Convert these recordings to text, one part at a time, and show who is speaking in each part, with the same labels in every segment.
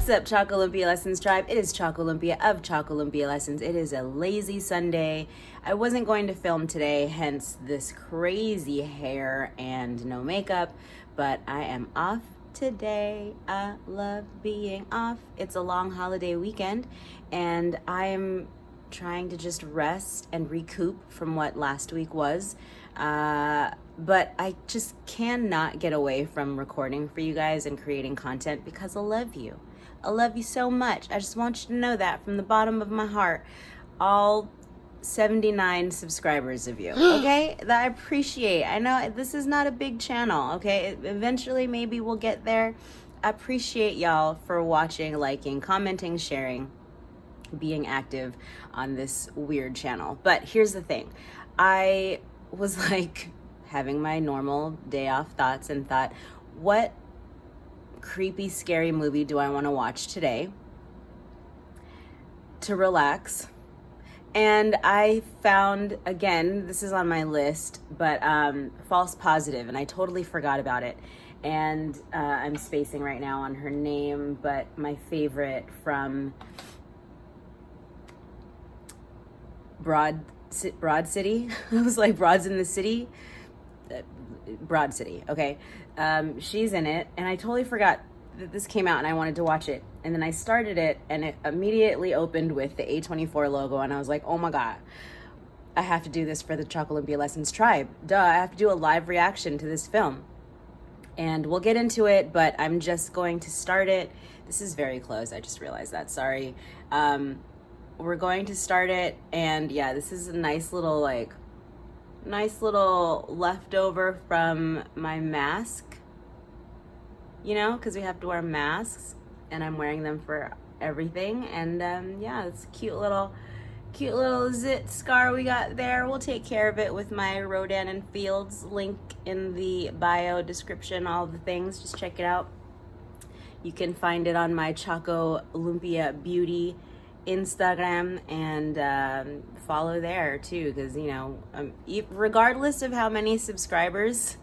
Speaker 1: What's up, ChocoLumpia Lessons Tribe? It is ChocoLumpia of ChocoLumpia Lessons. It is a lazy Sunday. I wasn't going to film today, hence this crazy hair and no makeup, but I am off today. I love being off. It's a long holiday weekend, and I'm trying to just rest and recoup from what last week was. But I just cannot get away from recording for you guys and creating content because I love you. I love you so much. I just want you to know that from the bottom of my heart. All 79 subscribers of you, okay? That I appreciate. I know this is not a big channel, okay? Eventually, maybe we'll get there. I appreciate y'all for watching, liking, commenting, sharing, being active on this weird channel. But here's the thing. I was like having my normal day off thoughts and thought, what creepy, scary movie do I want to watch today to relax? And I found, again, this is on my list, but False Positive, and I totally forgot about it. And I'm spacing right now on her name, but my favorite from Broad City. I was like, Broad's in the City? Broad City, okay. She's in it, and I totally forgot that this came out and I wanted to watch it. And then I started it, and it immediately opened with the A24 logo, and I was like, oh my God, I have to do this for the ChocoLumpia Lessons Tribe. Duh, I have to do a live reaction to this film. And we'll get into it, but I'm just going to start it. This is very close, I just realized that, sorry. We're going to start it, and yeah, this is a nice little leftover from my mask, you know, because we have to wear masks, and I'm wearing them for everything. And yeah, it's a cute little zit scar we got there. We'll take care of it with my Rodan and Fields link in the bio description, all the things. Just check it out. You can find it on my ChocoLumpia Beauty Instagram, and follow there too, because you know, regardless of how many subscribers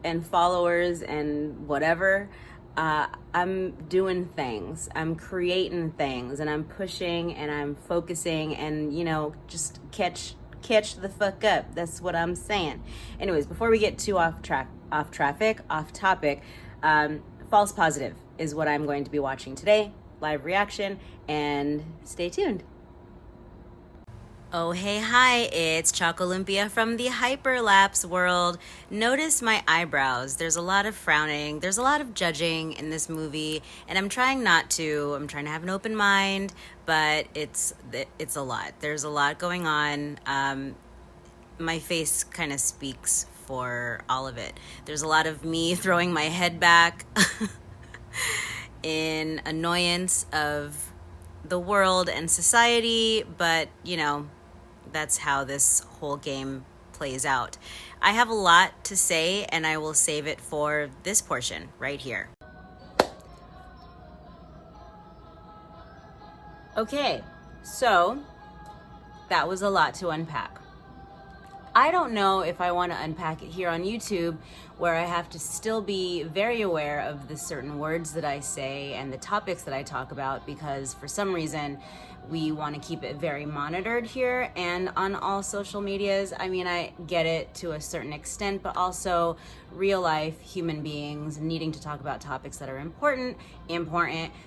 Speaker 1: and followers and whatever, I'm doing things, I'm creating things, and I'm pushing, and I'm focusing, and you know, just catch the fuck up. That's what I'm saying. Anyways, before we get too off topic, False Positive is what I'm going to be watching today. Live reaction, and stay tuned. Oh, hey, hi, it's ChocoLumpia from the Hyperlapse world. Notice my eyebrows. There's a lot of frowning. There's a lot of judging in this movie, and I'm trying not to. I'm trying to have an open mind, but it's a lot. There's a lot going on. My face kind of speaks for all of it. There's a lot of me throwing my head back in annoyance of the world and society, but you know, that's how this whole game plays out. I have a lot to say, and I will save it for this portion right here. Okay, so that was a lot to unpack. I don't know if I want to unpack it here on YouTube, where I have to still be very aware of the certain words that I say and the topics that I talk about, because for some reason we want to keep it very monitored here and on all social medias. I mean, I get it to a certain extent, but also real life human beings needing to talk about topics that are important,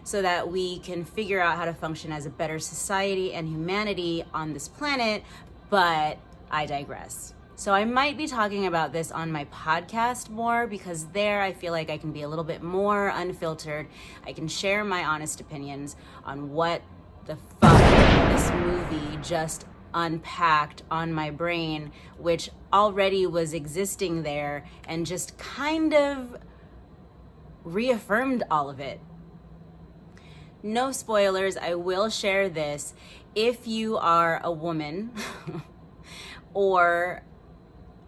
Speaker 1: so that we can figure out how to function as a better society and humanity on this planet. But I digress. So I might be talking about this on my podcast more, because there I feel like I can be a little bit more unfiltered. I can share my honest opinions on what the fuck this movie just unpacked on my brain, which already was existing there, and just kind of reaffirmed all of it. No spoilers, I will share this. If you are a woman, or,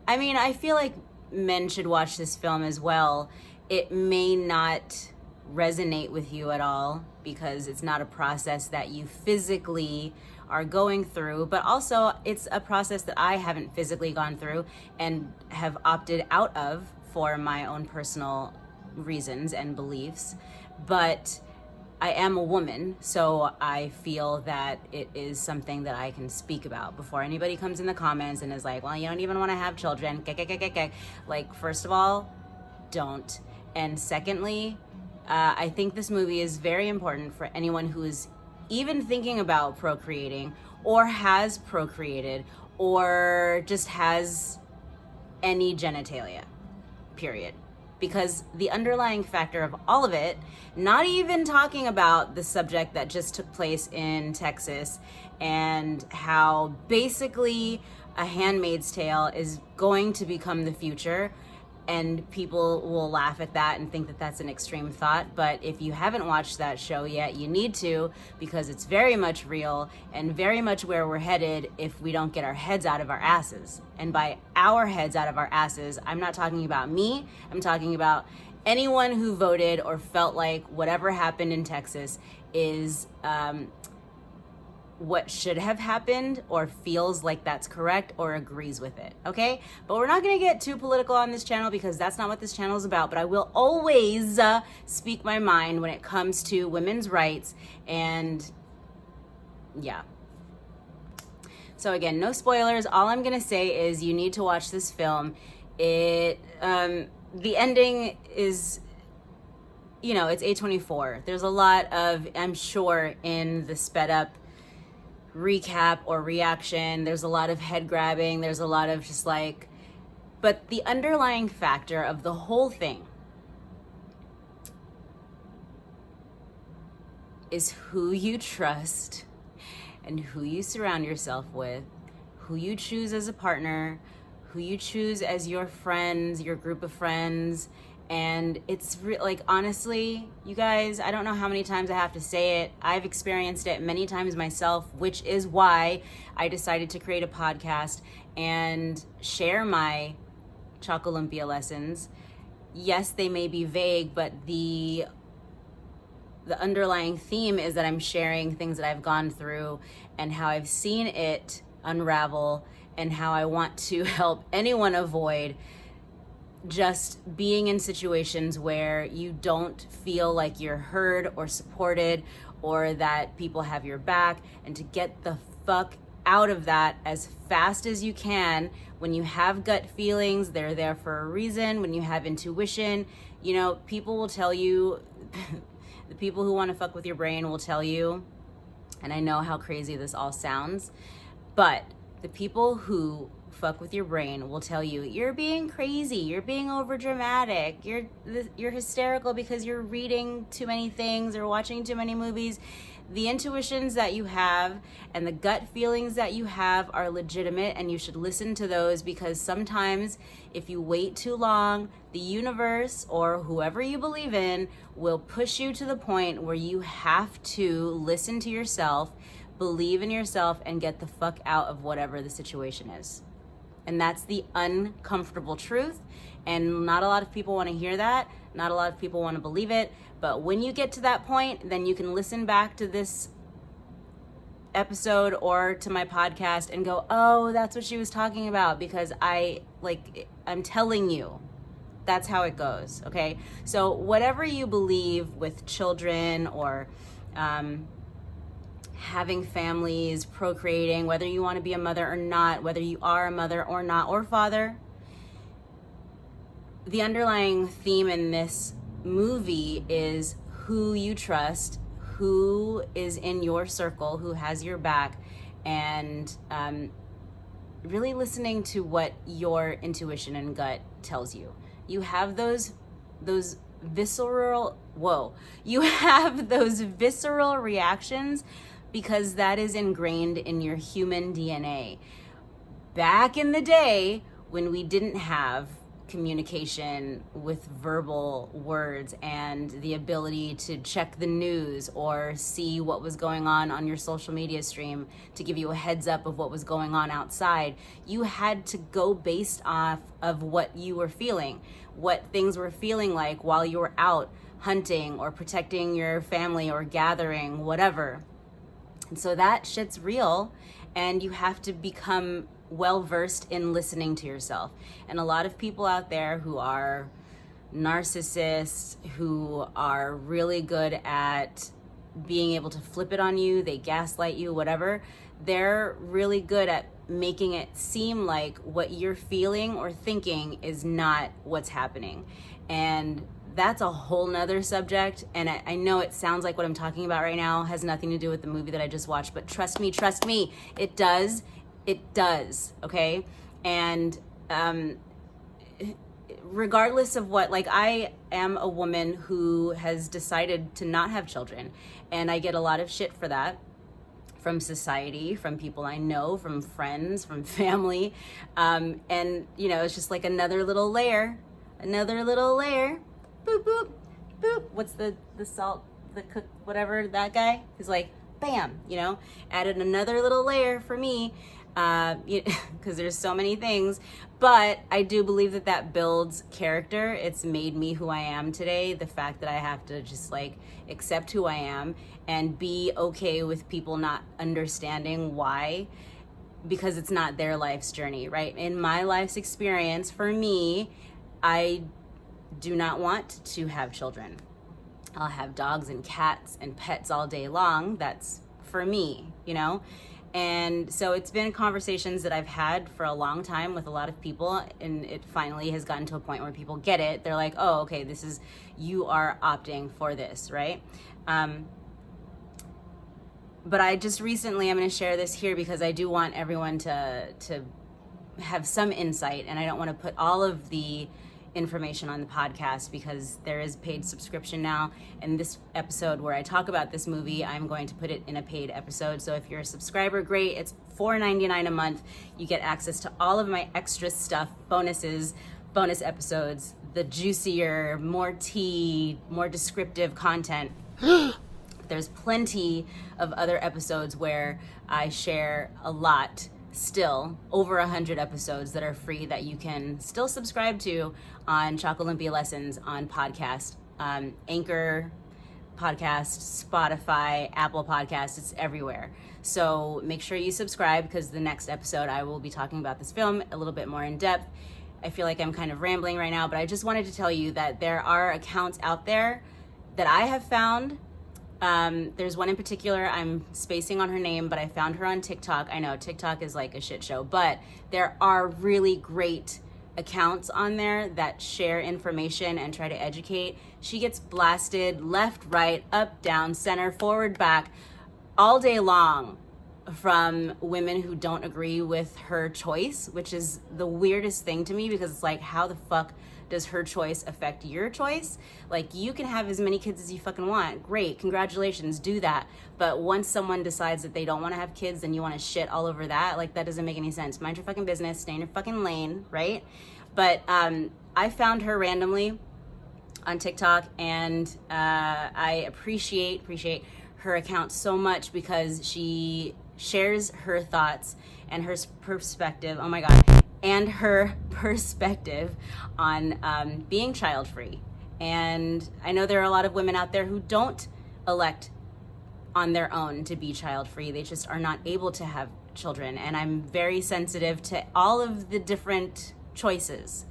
Speaker 1: I mean, I feel like men should watch this film as well. It may not resonate with you at all, because it's not a process that you physically are going through, but also it's a process that I haven't physically gone through and have opted out of for my own personal reasons and beliefs. But I am a woman, so I feel that it is something that I can speak about before anybody comes in the comments and is like, well, you don't even want to have children. Like, first of all, don't. And secondly, I think this movie is very important for anyone who is even thinking about procreating or has procreated or just has any genitalia, period. Because the underlying factor of all of it, not even talking about the subject that just took place in Texas and how basically A Handmaid's Tale is going to become the future, and people will laugh at that and think that that's an extreme thought. But if you haven't watched that show yet, you need to, because it's very much real and very much where we're headed if we don't get our heads out of our asses. And by our heads out of our asses, I'm not talking about me. I'm talking about anyone who voted or felt like whatever happened in Texas is what should have happened, or feels like that's correct, or agrees with it, okay? But we're not gonna get too political on this channel because that's not what this channel is about, but I will always speak my mind when it comes to women's rights, and yeah. So again, no spoilers. All I'm gonna say is you need to watch this film. The ending is, you know, it's A24. There's a lot of, I'm sure, in the sped up recap or reaction, there's a lot of head grabbing, there's a lot of just like, but the underlying factor of the whole thing is who you trust and who you surround yourself with, who you choose as a partner, who you choose as your friends, your group of friends. And it's like, honestly, you guys, I don't know how many times I have to say it. I've experienced it many times myself, which is why I decided to create a podcast and share my ChocoLumpia lessons. Yes, they may be vague, but the underlying theme is that I'm sharing things that I've gone through and how I've seen it unravel, and how I want to help anyone avoid just being in situations where you don't feel like you're heard or supported, or that people have your back, and to get the fuck out of that as fast as you can. When you have gut feelings, they're there for a reason. When you have intuition, you know, people will tell you, the people who want to fuck with your brain will tell you, and I know how crazy this all sounds, but the people who fuck with your brain will tell you you're being crazy, you're being over dramatic, you're hysterical because you're reading too many things or watching too many movies. The intuitions that you have and the gut feelings that you have are legitimate, and you should listen to those, because sometimes if you wait too long, the universe or whoever you believe in will push you to the point where you have to listen to yourself, believe in yourself, and get the fuck out of whatever the situation is. And that's the uncomfortable truth. And not a lot of people want to hear that. Not a lot of people want to believe it. But when you get to that point, then you can listen back to this episode or to my podcast and go, oh, that's what she was talking about. Because I'm telling you, that's how it goes, okay? So whatever you believe with children or having families, procreating, whether you want to be a mother or not, whether you are a mother or not, or father, the underlying theme in this movie is who you trust, who is in your circle, who has your back, and really listening to what your intuition and gut tells you. You have those visceral reactions because that is ingrained in your human DNA. Back in the day when we didn't have communication with verbal words and the ability to check the news or see what was going on your social media stream to give you a heads up of what was going on outside, you had to go based off of what you were feeling, what things were feeling like while you were out hunting or protecting your family or gathering, whatever. And so that shit's real, and you have to become well-versed in listening to yourself. And a lot of people out there who are narcissists, who are really good at being able to flip it on you, they gaslight you, whatever. They're really good at making it seem like what you're feeling or thinking is not what's happening. And that's a whole nother subject. And I know it sounds like what I'm talking about right now has nothing to do with the movie that I just watched, but trust me, it does. It does, okay? And regardless of what, like, I am a woman who has decided to not have children, and I get a lot of shit for that from society, from people I know, from friends, from family. And, you know, it's just like another little layer. Boop, boop, boop. What's the salt, the cook, whatever, that guy? He's like, bam, you know, added another little layer for me, because there's so many things. But I do believe that that builds character. It's made me who I am today. The fact that I have to just like accept who I am and be okay with people not understanding why, because it's not their life's journey, right? In my life's experience, for me, I do not want to have children. I'll have dogs and cats and pets all day long. That's for me, you know? And so it's been conversations that I've had for a long time with a lot of people, and it finally has gotten to a point where people get it. They're like, oh, okay, you are opting for this, right? But I just recently, I'm going to share this here because I do want everyone to have some insight, and I don't want to put all of the information on the podcast because there is paid subscription now, and this episode where I talk about this movie, I'm going to put it in a paid episode. So if you're a subscriber, great. It's $4.99 a month. You get access to all of my extra stuff, bonuses, bonus episodes, the juicier, more tea, more descriptive content. There's plenty of other episodes where I share a lot, still over 100 episodes that are free that you can still subscribe to on ChocoLumpia Lessons on podcast, Anchor podcast, Spotify, Apple Podcasts. It's everywhere. So make sure you subscribe, because the next episode I will be talking about this film a little bit more in depth. I feel like I'm kind of rambling right now, but I just wanted to tell you that there are accounts out there that I have found. There's one in particular, I'm spacing on her name, but I found her on TikTok. I know TikTok is like a shit show, but there are really great accounts on there that share information and try to educate. She gets blasted left, right, up, down, center, forward, back, all day long from women who don't agree with her choice, which is the weirdest thing to me, because it's like, how the fuck does her choice affect your choice? Like, you can have as many kids as you fucking want. Great, congratulations, do that. But once someone decides that they don't want to have kids, then you want to shit all over that. Like, that doesn't make any sense. Mind your fucking business, stay in your fucking lane, right? But I found her randomly on TikTok, and I appreciate her account so much because she shares her thoughts and her perspective. Oh my God. And her perspective on being child-free. And I know there are a lot of women out there who don't elect on their own to be child-free. They just are not able to have children. And I'm very sensitive to all of the different choices.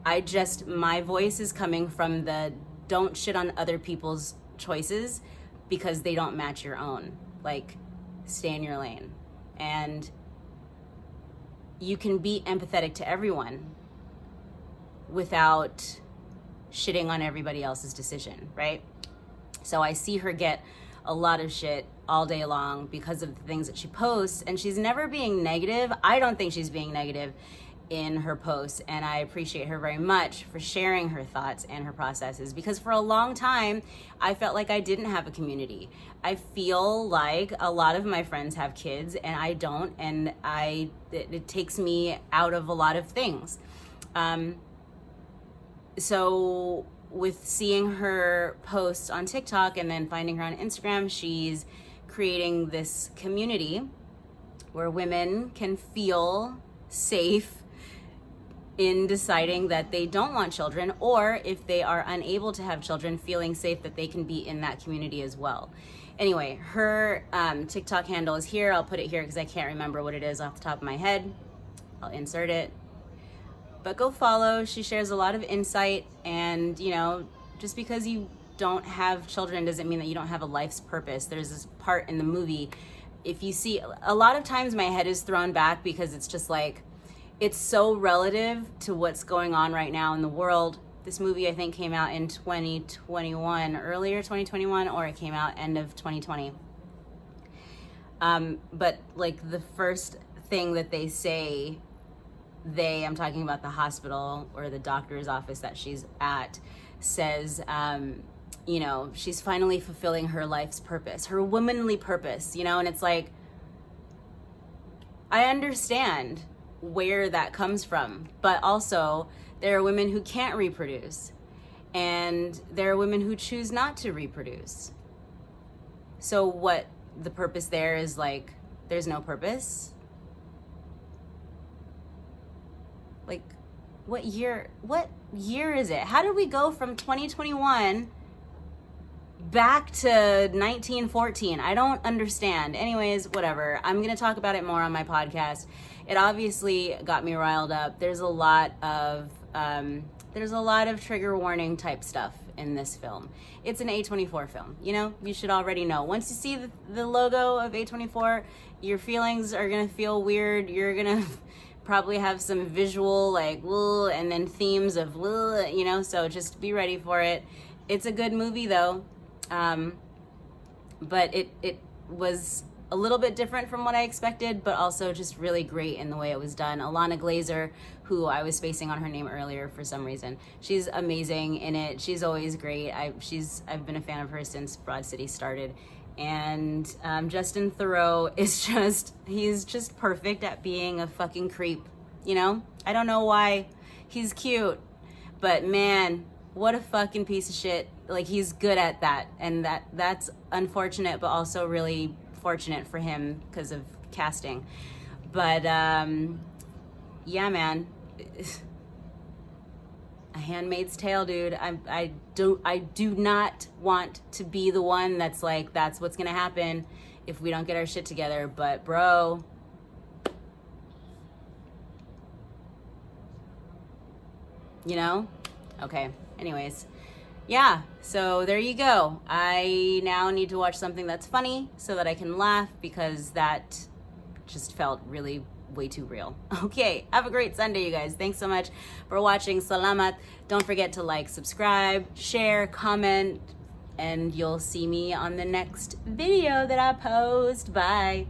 Speaker 1: My voice is coming from the don't shit on other people's choices because they don't match your own. Like, stay in your lane. And you can be empathetic to everyone without shitting on everybody else's decision, right? So I see her get a lot of shit all day long because of the things that she posts, and she's never being negative. I don't think she's being negative in her posts, and I appreciate her very much for sharing her thoughts and her processes, because for a long time I felt like I didn't have a community. I feel like a lot of my friends have kids and I don't, and it takes me out of a lot of things. So with seeing her posts on TikTok and then finding her on Instagram, she's creating this community where women can feel safe in deciding that they don't want children, or if they are unable to have children, feeling safe that they can be in that community as well. Anyway, her TikTok handle is here. I'll put it here because I can't remember what it is off the top of my head. I'll insert it. But go follow. She shares a lot of insight, and, you know, just because you don't have children doesn't mean that you don't have a life's purpose. There's this part in the movie, if you see, a lot of times my head is thrown back because it's just like, it's so relative to what's going on right now in the world. This movie, I think, came out in 2021, earlier 2021, or it came out end of 2020. But like the first thing that they say, I'm talking about the hospital or the doctor's office that she's at, says, you know, she's finally fulfilling her life's purpose, her womanly purpose, you know, and it's like, I understand where that comes from, but also there are women who can't reproduce, and there are women who choose not to reproduce. So what the purpose there is, like, there's no purpose? Like, what year is it? How did we go from 2021 back to 1914? I don't understand. Anyways, whatever. I'm going to talk about it more on my podcast. It obviously got me riled up. There's a lot of trigger warning type stuff in this film. It's an A24 film. You know, you should already know. Once you see the logo of A24, your feelings are going to feel weird. You're going to probably have some visual, like, and then themes of, you know, so just be ready for it. It's a good movie, though. But it was a little bit different from what I expected, but also just really great in the way it was done. Alana Glazer, who I was spacing on her name earlier for some reason, she's amazing in it. She's always great. I've been a fan of hers since Broad City started. And Justin Theroux is he's just perfect at being a fucking creep, you know? I don't know why. He's cute, but man, what a fucking piece of shit. Like, he's good at that, and that's unfortunate, but also really fortunate for him because of casting. But yeah, man, A Handmaid's Tale, dude. I do not want to be the one that's like, that's what's gonna happen if we don't get our shit together. But bro, you know? Okay, anyways. Yeah, so there you go. I now need to watch something that's funny so that I can laugh, because that just felt really way too real. Okay, have a great Sunday, you guys. Thanks so much for watching. Salamat. Don't forget to like, subscribe, share, comment, and you'll see me on the next video that I post. Bye.